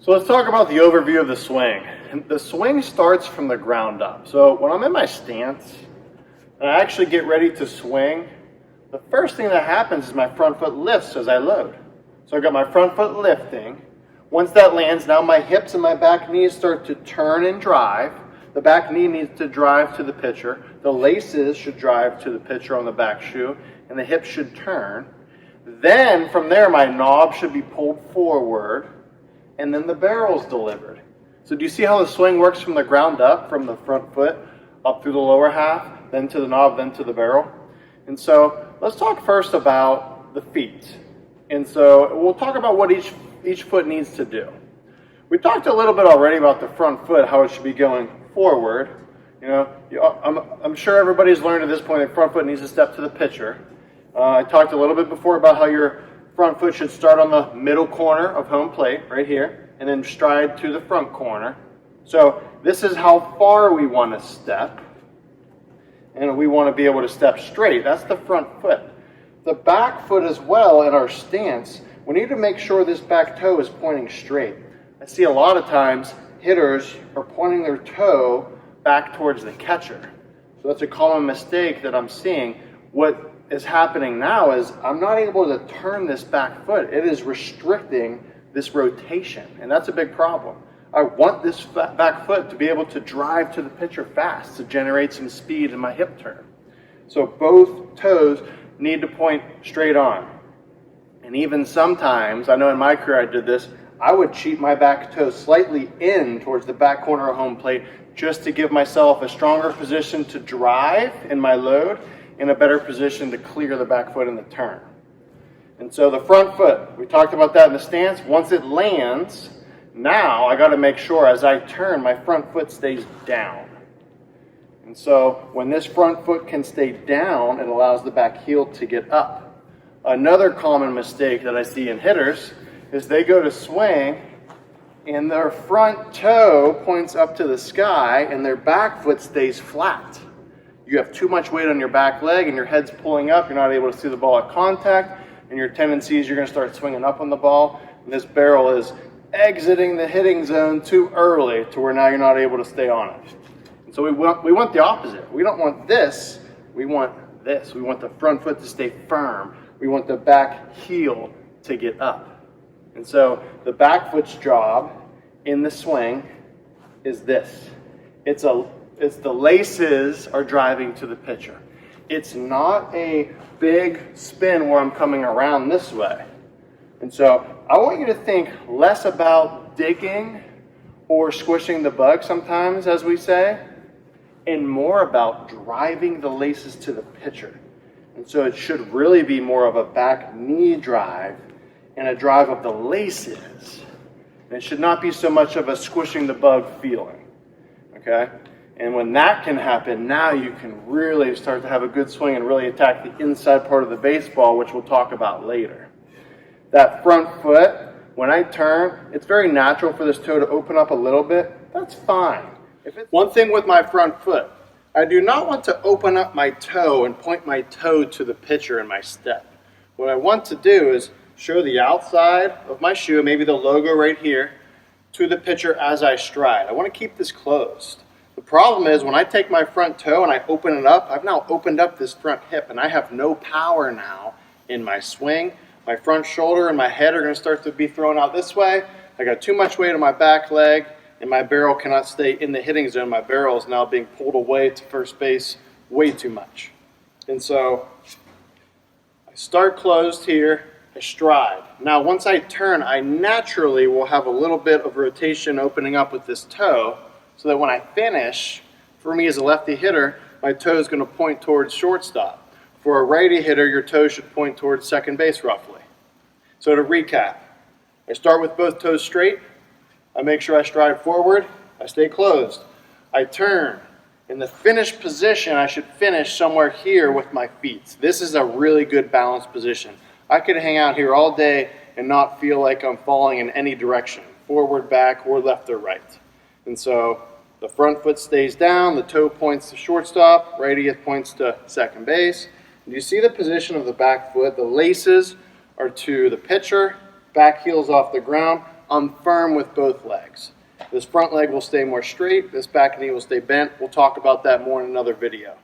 So let's talk about the overview of the swing. The swing starts from the ground up. So when I'm in my stance and I actually get ready to swing, the first thing that happens is my front foot lifts as I load. So I've got my front foot lifting. Once that lands, now my hips and my back knees start to turn and drive. The back knee needs to drive to the pitcher. The laces should drive to the pitcher on the back shoe, and the hips should turn. Then from there, my knob should be pulled forward, and then the barrel's delivered. So do you see how the swing works from the ground up, from the front foot up through the lower half, then to the knob, then to the barrel? And so let's talk first about the feet. And so we'll talk about what each foot needs to do. We talked a little bit already about the front foot, how it should be going forward. You know, I'm sure everybody's learned at this point that front foot needs to step to the pitcher. I talked a little bit before about how your front foot should start on the middle corner of home plate, right here, and then stride to the front corner. So this is how far we want to step, and we want to be able to step straight. That's the front foot. The back foot as well in our stance, we need to make sure this back toe is pointing straight. I see a lot of times hitters are pointing their toe back towards the catcher. So that's a common mistake that I'm seeing. What is happening now is I'm not able to turn this back foot. It is restricting this rotation, and that's a big problem. I want this back foot to be able to drive to the pitcher fast to generate some speed in my hip turn. So both toes need to point straight on. And even sometimes, I know in my career I did this, I would cheat my back toe slightly in towards the back corner of home plate just to give myself a stronger position to drive in my load and a better position to clear the back foot in the turn. And so the front foot, we talked about that in the stance. Once it lands, now I got to make sure as I turn, my front foot stays down. And so when this front foot can stay down, it allows the back heel to get up. Another common mistake that I see in hitters is they go to swing and their front toe points up to the sky and their back foot stays flat. You have too much weight on your back leg and your head's pulling up, you're not able to see the ball at contact, and your tendency is you're going to start swinging up on the ball, and this barrel is exiting the hitting zone too early to where now you're not able to stay on it. And so we want the opposite. We don't want this, we want this. We want the front foot to stay firm. We want the back heel to get up. And so the back foot's job in the swing is this. It's the laces are driving to the pitcher. It's not a big spin where I'm coming around this way. And so I want you to think less about digging or squishing the bug sometimes, as we say, and more about driving the laces to the pitcher. And so it should really be more of a back knee drive and a drive of the laces. And it should not be so much of a squishing the bug feeling. Okay? And when that can happen, now you can really start to have a good swing and really attack the inside part of the baseball, which we'll talk about later. That front foot, when I turn, it's very natural for this toe to open up a little bit. That's fine. One thing with my front foot, I do not want to open up my toe and point my toe to the pitcher in my step. What I want to do is show the outside of my shoe, maybe the logo right here, to the pitcher as I stride. I want to keep this closed. The problem is when I take my front toe and I open it up, I've now opened up this front hip and I have no power now in my swing. My front shoulder and my head are going to start to be thrown out this way. I got too much weight on my back leg and my barrel cannot stay in the hitting zone. My barrel is now being pulled away to first base way too much. And so I start closed here, I stride. Now once I turn, I naturally will have a little bit of rotation opening up with this toe, so that when I finish, for me as a lefty hitter, my toe is going to point towards shortstop. For a righty hitter, your toe should point towards second base roughly. So to recap, I start with both toes straight, I make sure I stride forward, I stay closed. I turn. In the finished position, I should finish somewhere here with my feet. This is a really good balanced position. I could hang out here all day and not feel like I'm falling in any direction, forward, back, or left or right. And so the front foot stays down, the toe points to shortstop, righty points to second base. And you see the position of the back foot. The laces are to the pitcher, back heel's off the ground. I'm firm with both legs. This front leg will stay more straight, this back knee will stay bent. We'll talk about that more in another video.